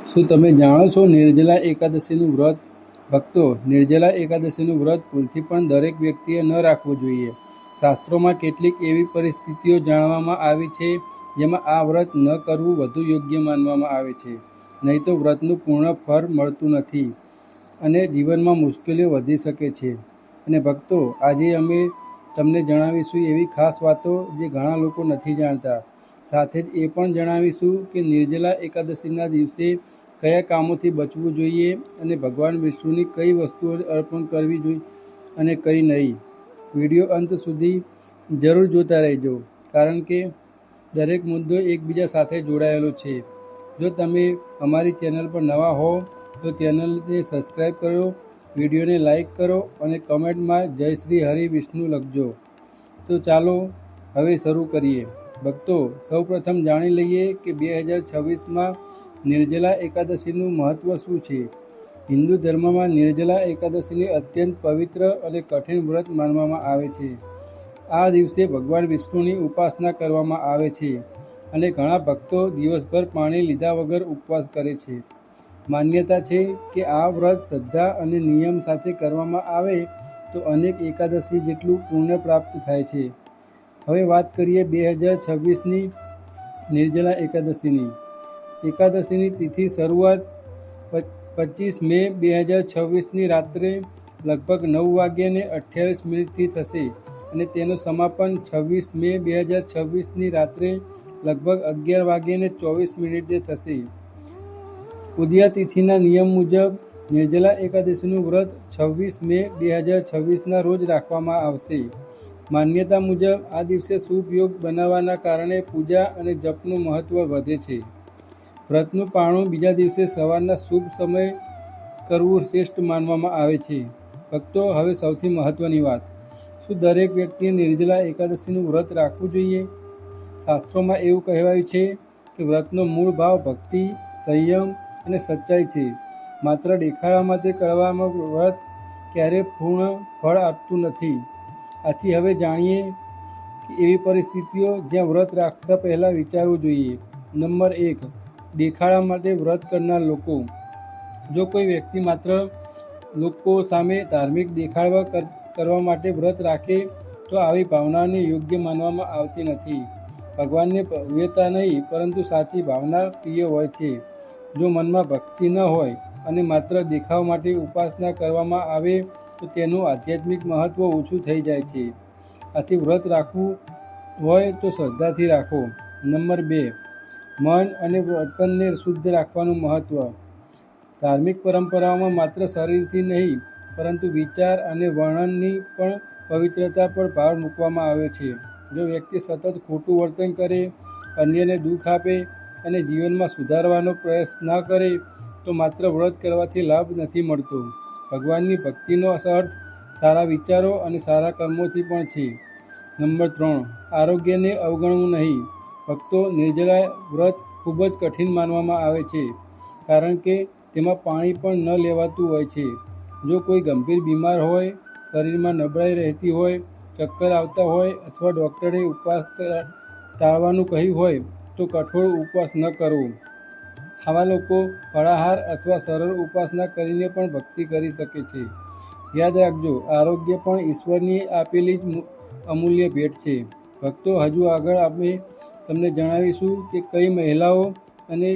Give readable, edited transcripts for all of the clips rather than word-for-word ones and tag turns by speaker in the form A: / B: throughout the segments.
A: શું તમે જાણો છો નિર્જલા એકાદશીનું વ્રત? ભક્તો, નિર્જલા એકાદશીનું વ્રત ભૂલથી પણ દરેક વ્યક્તિએ ન રાખવું જોઈએ. શાસ્ત્રોમાં કેટલીક એવી પરિસ્થિતિઓ જાણવામાં આવી છે જેમાં આ વ્રત ન કરવું વધુ યોગ્ય માનવામાં આવે છે. નહીં તો વ્રતનું પૂર્ણ ફળ મળતું નથી અને જીવનમાં મુશ્કેલીઓ વધી શકે છે. અને ભક્તો, આજે અમે તમને જણાવીશું એવી ખાસ વાતો જે ઘણા લોકો નથી જાણતા. સાથે જ એ પણ જણાવીશું કે નિર્જલા એકાદશીના દિવસે કયા કામોથી બચવું જોઈએ અને ભગવાન વિષ્ણુની કઈ વસ્તુઓ અર્પણ કરવી જોઈએ અને કઈ નહીં. વિડીયો અંત સુધી જરૂર જોતા રહેજો, કારણ કે દરેક મુદ્દો એકબીજા સાથે જોડાયેલો છે. જો તમે અમારી ચેનલ પર નવા હો તો ચેનલને સબસ્ક્રાઈબ કરો, વિડીયોને લાઈક કરો અને કમેન્ટમાં જય શ્રી હરિ વિષ્ણુ લખજો. તો ચાલો હવે શરૂ કરીએ. ભક્તો, સૌપ્રથમ જાણી લઈએ કે 2026માં નિર્જલા એકાદશીનું મહત્ત્વ શું છે. હિન્દુ ધર્મમાં નિર્જલા એકાદશીને અત્યંત પવિત્ર અને કઠિન વ્રત માનવામાં આવે છે. આ દિવસે ભગવાન વિષ્ણુની ઉપાસના કરવામાં આવે છે અને ઘણા ભક્તો દિવસભર પાણી લીધા વગર ઉપવાસ કરે છે. માન્યતા છે કે આ વ્રત શ્રદ્ધા અને નિયમ સાથે કરવામાં આવે તો અનેક એકાદશી જેટલું પુણ્ય પ્રાપ્ત થાય છે. હવે વાત કરીએ 2026ની નિર્જલા એકાદશીની. એકાદશીની તિથિ શરૂઆત 25 મે 2026ની રાત્રે લગભગ 9:28 થશે અને તેનું સમાપન 26 મે 2026ની રાત્રે લગભગ 11:24 થશે. ઉદયા તિથિના નિયમ મુજબ નિર્જલા એકાદશીનું વ્રત 26 મે 2026ના રોજ રાખવામાં આવશે. માન્યતા મુજબ આ દિવસે શુભ યોગ બનાવવાના કારણે પૂજા અને જપનું મહત્ત્વ વધે છે. વ્રતનું પારણું બીજા દિવસે સવારના શુભ સમયે કરવું શ્રેષ્ઠ માનવામાં આવે છે. ભક્તો, હવે સૌથી મહત્ત્વની વાત, શું દરેક વ્યક્તિએ નિર્જલા એકાદશીનું વ્રત રાખવું જોઈએ? શાસ્ત્રોમાં એવું કહેવાયું છે કે વ્રતનો મૂળ ભાવ ભક્તિ, સંયમ અને સચ્ચાઈ છે. માત્ર દેખાડા માટે કરવામાં વ્રત ક્યારેય પૂર્ણ ફળ આપતું નથી. આથી હવે જાણીએ કે એવી પરિસ્થિતિઓ જ્યાં વ્રત રાખતા પહેલાં વિચારવું જોઈએ. નંબર 1, દેખાડા માટે વ્રત કરનાર લોકો. જો કોઈ વ્યક્તિ માત્ર લોકો સામે ધાર્મિક દેખાડવા કરવા માટે વ્રત રાખે તો આવી ભાવનાને યોગ્ય માનવામાં આવતી નથી. ભગવાનને ભવ્યતા નહીં પરંતુ સાચી ભાવના પ્રિય હોય છે. જો મનમાં ભક્તિ ન હોય અને માત્ર દેખાવ માટે ઉપાસના કરવામાં આવે તો તેનું આધ્યાત્મિક મહત્ત્વ ઓછું થઈ જાય છે. આથી વ્રત રાખવું હોય તો શ્રદ્ધાથી રાખો. નંબર 2, મન અને વર્તનને શુદ્ધ રાખવાનું મહત્ત્વ. ધાર્મિક પરંપરાઓમાં માત્ર શરીરથી નહીં પરંતુ વિચાર અને વર્ણનની પણ પવિત્રતા પર ભાર મૂકવામાં આવ્યો છે. જો વ્યક્તિ સતત ખોટું વર્તન કરે, અન્યને દુઃખ આપે અને જીવનમાં સુધારવાનો પ્રયાસ ન કરે તો માત્ર વ્રત કરવાથી લાભ નથી મળતો. ભગવાનની ભક્તિનો અર્થ સારા વિચારો અને સારા કર્મોથી પણ છે. નંબર 3, આરોગ્યને અવગણવું નહીં. ભક્તો, નિર્જલા વ્રત ખૂબ જ કઠિન માનવામાં આવે છે કારણ કે તેમાં પાણી પણ ન લેવાતું હોય છે. જો કોઈ ગંભીર બીમાર હોય, શરીરમાં નબળાઈ રહેતી હોય, ચક્કર આવતા હોય અથવા ડૉક્ટરે ઉપવાસ ટાળવાનું કહ્યું હોય તો કઠોર ઉપવાસ ન કરવો. આવા લોકો ફળાહાર અથવા સરળ ઉપાસના કરીને પણ ભક્તિ કરી શકે છે. યાદ રાખજો, આરોગ્ય પણ ઈશ્વરની આપેલી જ અમૂલ્ય ભેટ છે. ભક્તો, હજુ આગળ આપણે તમને જણાવીશું કે કઈ મહિલાઓ અને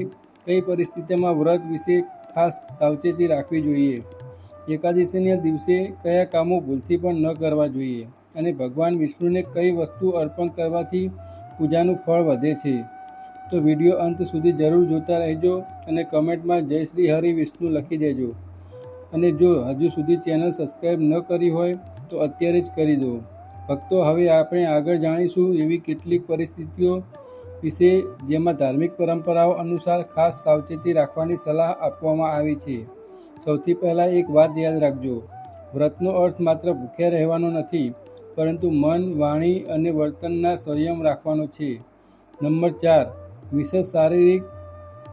A: કઈ પરિસ્થિતિમાં વ્રત વિશે ખાસ સાવચેતી રાખવી જોઈએ. એકાદશીના દિવસે કયા કામો ભૂલથી પણ ન કરવા જોઈએ અને ભગવાન વિષ્ણુને કઈ વસ્તુ અર્પણ કરવાથી પૂજાનું ફળ વધે છે. તો વિડીયો અંત સુધી જરૂર જોતા રહેજો અને કમેન્ટમાં જય શ્રી હરિ વિષ્ણુ લખી દેજો. અને જો હજુ સુધી ચેનલ સબસ્ક્રાઈબ ન કરી હોય તો અત્યારે જ કરી દો. ભક્તો, હવે આપણે આગળ જાણીશું એવી કેટલીક પરિસ્થિતિઓ વિશે જેમાં ધાર્મિક પરંપરાઓ અનુસાર ખાસ સાવચેતી રાખવાની સલાહ આપવામાં આવી છે. સૌથી પહેલાં એક વાત યાદ રાખજો, વ્રતનો અર્થ માત્ર ભૂખ્યા રહેવાનો નથી પરંતુ મન, વાણી અને વર્તનના સંયમ રાખવાનો છે. નંબર 4, વિશેષ શારીરિક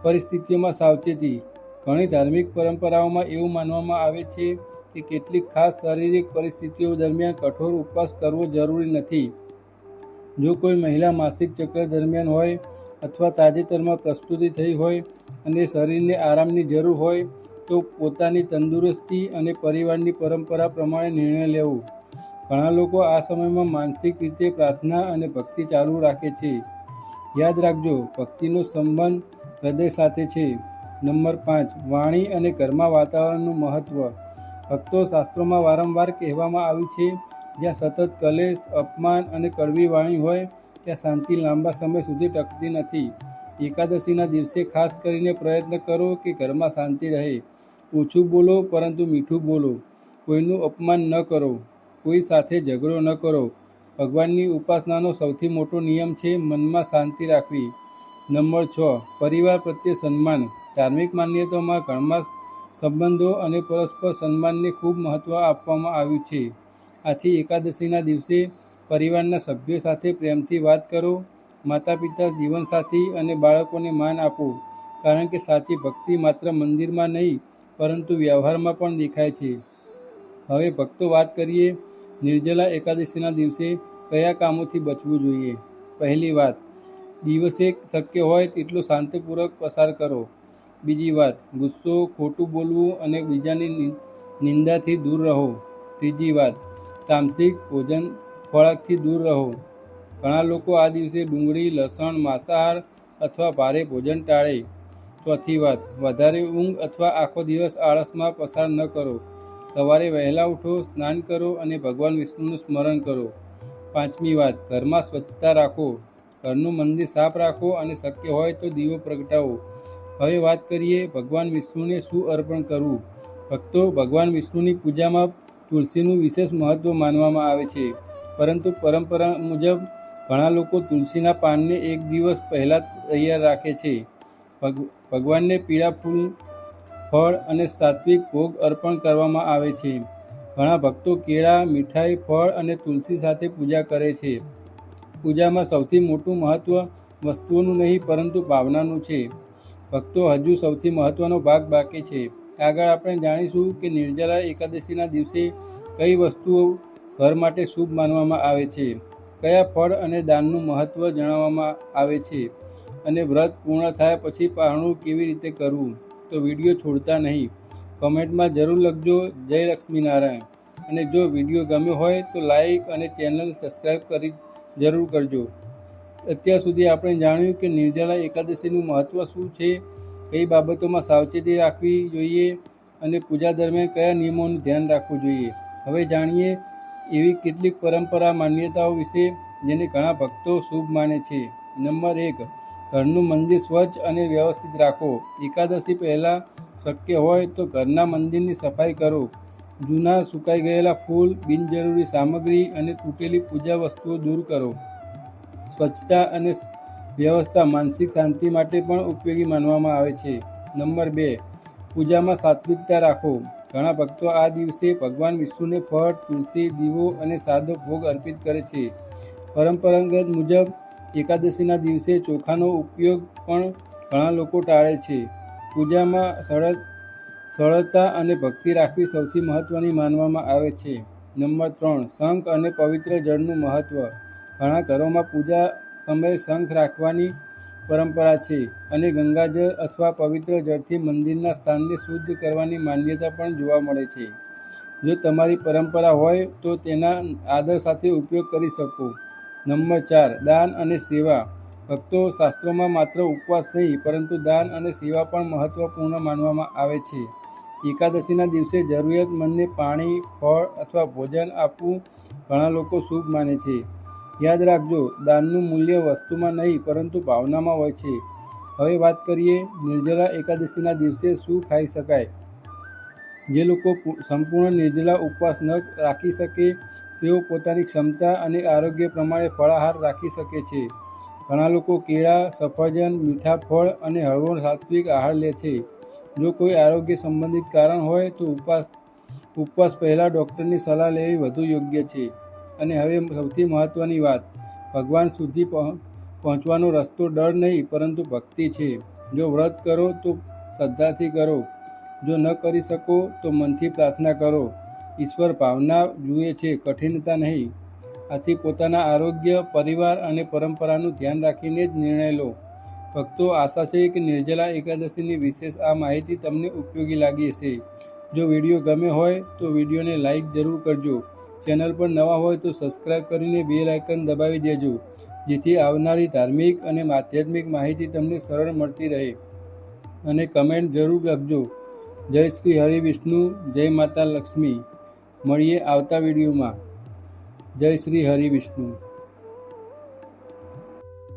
A: પરિસ્થિતિઓમાં સાવચેતી. ઘણી ધાર્મિક પરંપરાઓમાં એવું માનવામાં આવે છે કે કેટલીક ખાસ શારીરિક પરિસ્થિતિઓ દરમિયાન કઠોર ઉપવાસ કરવો જરૂરી નથી. જો કોઈ મહિલા માસિક ચક્ર દરમિયાન હોય અથવા તાજેતરમાં પ્રસ્તુતિ થઈ હોય અને શરીરને આરામની જરૂર હોય તો પોતાની તંદુરસ્તી અને પરિવારની પરંપરા પ્રમાણે નિર્ણય લેવો. ઘણા લોકો આ સમયમાં માનસિક રીતે પ્રાર્થના અને ભક્તિ ચાલુ રાખે છે. યાદ રાખજો, ભક્તિનો સંબંધ હૃદય સાથે છે. નંબર 5, વાણી અને ઘરમાં વાતાવરણનું મહત્ત્વ. ભક્તો શાસ્ત્રોમાં વારંવાર કહેવામાં આવ્યું છે, જ્યાં સતત કલેશ, અપમાન અને કડવી વાણી હોય ત્યાં શાંતિ લાંબા સમય સુધી ટકતી નથી. એકાદશીના દિવસે ખાસ કરીને પ્રયત્ન કરો કે ઘરમાં શાંતિ રહે. ઓછું બોલો પરંતુ મીઠું બોલો. કોઈનું અપમાન ન કરો. કોઈ સાથે ઝઘડો ન કરો. ભગવાનની ઉપાસનાનો સૌથી મોટો નિયમ છે મનમાં શાંતિ રાખવી. નંબર 6, પરિવાર પ્રત્યે સન્માન. ધાર્મિક માન્યતાઓમાં ઘરમાં સંબંધો અને પરસ્પર સન્માનને ખૂબ મહત્ત્વ આપવામાં આવ્યું છે. આથી એકાદશીના દિવસે પરિવારના સભ્યો સાથે પ્રેમથી વાત કરો. માતા પિતા, જીવનસાથી અને બાળકોને માન આપો, કારણ કે સાચી ભક્તિ માત્ર મંદિરમાં નહીં પરંતુ વ્યવહારમાં પણ દેખાય છે. હવે ભક્તો, વાત કરીએ નિર્જલા એકાદશીના દિવસે કયા કામોથી બચવું જોઈએ. પહેલી વાત, દિવસે શક્ય હોય તેટલો શાંતિપૂર્વક પસાર કરો. બીજી વાત, ગુસ્સો, ખોટું બોલવું અને બીજાની નિંદાથી દૂર રહો. ત્રીજી વાત, તામસિક ભોજન ખોરાકથી દૂર રહો. ઘણા લોકો આ દિવસે ડુંગળી, લસણ, માંસાહાર અથવા ભારે ભોજન ટાળે. ચોથી વાત, વધારે ઊંઘ અથવા આખો દિવસ આળસમાં પસાર ન કરો. સવારે વહેલા ઉઠો, સ્નાન કરો અને ભગવાન વિષ્ણુનું સ્મરણ કરો. પાંચમી વાત, ઘરમાં સ્વચ્છતા રાખો. ઘરનું મંદિર સાફ રાખો અને શક્ય હોય તો દીવો પ્રગટાવો. હવે વાત કરીએ ભગવાન વિષ્ણુને શું અર્પણ કરવું. ભક્તો, ભગવાન વિષ્ણુની પૂજામાં તુલસીનું વિશેષ મહત્ત્વ માનવામાં આવે છે, પરંતુ પરંપરા મુજબ ઘણા લોકો તુલસીના પાનને એક દિવસ પહેલાં તૈયાર રાખે છે. ભગવાનને પીળા ફૂલ, ફળ અને સાત્વિક ભોગ અર્પણ કરવામાં આવે છે. ઘણા ભક્તો કેળા, મીઠાઈ, ફળ અને તુલસી સાથે પૂજા કરે છે. પૂજામાં સૌથી મોટું મહત્ત્વ વસ્તુઓનું નહીં પરંતુ ભાવનાનું છે. ભક્તો, હજુ સૌથી મહત્ત્વનો ભાગ બાકી છે. આગળ આપણે જાણીશું કે નિર્જલા એકાદશીના દિવસે કઈ વસ્તુઓ ઘર માટે શુભ માનવામાં આવે છે, કયા ફળ અને દાનનું મહત્ત્વ જણાવવામાં આવે છે અને વ્રત પૂર્ણ થયા પછી પારણું કેવી રીતે કરવું. તો વિડીયો છોડતા નહીં. કમેન્ટમાં જરૂર લખજો જય લક્ષ્મીનારાયણ. અને જો વિડીયો ગમ્યો હોય તો લાઈક અને ચેનલ સબસ્ક્રાઈબ કરી જરૂર કરજો. અત્યાર સુધી આપણે જાણ્યું કે નિર્જલા એકાદશીનું મહત્ત્વ શું છે, કઈ બાબતોમાં સાવચેતી રાખવી જોઈએ અને પૂજા દરમિયાન કયા નિયમોનું ધ્યાન રાખવું જોઈએ. હવે જાણીએ એવી કેટલીક પરંપરા માન્યતાઓ વિશે જેને ઘણા ભક્તો શુભ માને છે. નંબર 1, ઘરનું મંદિર સ્વચ્છ અને વ્યવસ્થિત રાખો. એકાદશી પહેલાં શક્ય હોય તો ઘરના મંદિરની સફાઈ કરો. જૂના, સુકાઈ ગયેલા ફૂલ, બિનજરૂરી સામગ્રી અને તૂટેલી પૂજા વસ્તુઓ દૂર કરો. સ્વચ્છતા અને વ્યવસ્થા માનસિક શાંતિ માટે પણ ઉપયોગી માનવામાં આવે છે. નંબર 2, પૂજામાં સાત્વિકતા રાખો. ઘણા ભક્તો આ દિવસે ભગવાન વિષ્ણુને ફળ, તુલસી, દીવો અને સાદો ભોગ અર્પિત કરે છે. પરંપરાગત મુજબ એકાદશીના દિવસે ચોખાનો ઉપયોગ પણ ઘણા લોકો ટાળે છે. પૂજામાં સરળતા અને ભક્તિ રાખવી સૌથી મહત્ત્વની માનવામાં આવે છે. નંબર 3, શંખ અને પવિત્ર જળનું મહત્ત્વ. ઘણા ઘરોમાં પૂજા સમયે શંખ રાખવાની પરંપરા છે અને ગંગાજળ અથવા પવિત્ર જળથી મંદિરના સ્થાનને શુદ્ધ કરવાની માન્યતા પણ જોવા મળે છે. જો તમારી પરંપરા હોય તો તેના આદર સાથે ઉપયોગ કરી શકો. નંબર 4, દાન અને સેવા. ભક્તો, શાસ્ત્રોમાં માત્ર ઉપવાસ નહીં પરંતુ દાન અને સેવા પણ મહત્ત્વપૂર્ણ માનવામાં આવે છે. એકાદશીના દિવસે જરૂરિયાતમંદને પાણી, ફળ અથવા ભોજન આપવું ઘણા લોકો શુભ માને છે. યાદ રાખજો, દાનનું મૂલ્ય વસ્તુમાં નહીં પરંતુ ભાવનામાં હોય છે. હવે વાત કરીએ નિર્જલા એકાદશીના દિવસે શું ખાઈ શકાય. જે લોકો સંપૂર્ણ નિર્જલા ઉપવાસ ન રાખી શકે તેઓ પોતાની ક્ષમતા અને આરોગ્ય પ્રમાણે ફળાહાર રાખી શકે છે. ઘણા લોકો કેળા, સફરજન, મીઠા ફળ અને હળવો સાત્વિક આહાર લે છે. જો કોઈ આરોગ્ય સંબંધિત કારણ હોય તો ઉપવાસ પહેલાં ડૉક્ટરની સલાહ લેવી વધુ યોગ્ય છે. અને હવે સૌથી મહત્ત્વની વાત, ભગવાન સુધી પહોંચવાનો રસ્તો ડર નહીં પરંતુ ભક્તિ છે. જો વ્રત કરો તો શ્રદ્ધાથી કરો. જો ન કરી શકો તો મનથી પ્રાર્થના કરો. ઈશ્વર ભાવના જુએ છે, કઠિનતા નહીં. આથી પોતાના આરોગ્ય, પરિવાર અને પરંપરાનું ધ્યાન રાખીને જ નિર્ણય લો. ભક્તો, આશા છે કે નિર્જલા એકાદશીની વિશેષ આ માહિતી તમને ઉપયોગી લાગી હશે. જો વિડીયો ગમે હોય તો વિડીયોને લાઈક જરૂર કરજો. ચેનલ પર નવા હોય તો સબસ્ક્રાઈબ કરીને બેલ આઇકન દબાવી દેજો, જેથી આવનારી ધાર્મિક અને આધ્યાત્મિક માહિતી તમને સરળ મળતી રહે. અને કમેન્ટ જરૂર લખજો. જય શ્રી હરિવિષ્ણુ, જય માતા લક્ષ્મી. મળીએ આવતા વિડીયોમાં. જય શ્રી હરિવિષ્ણુ.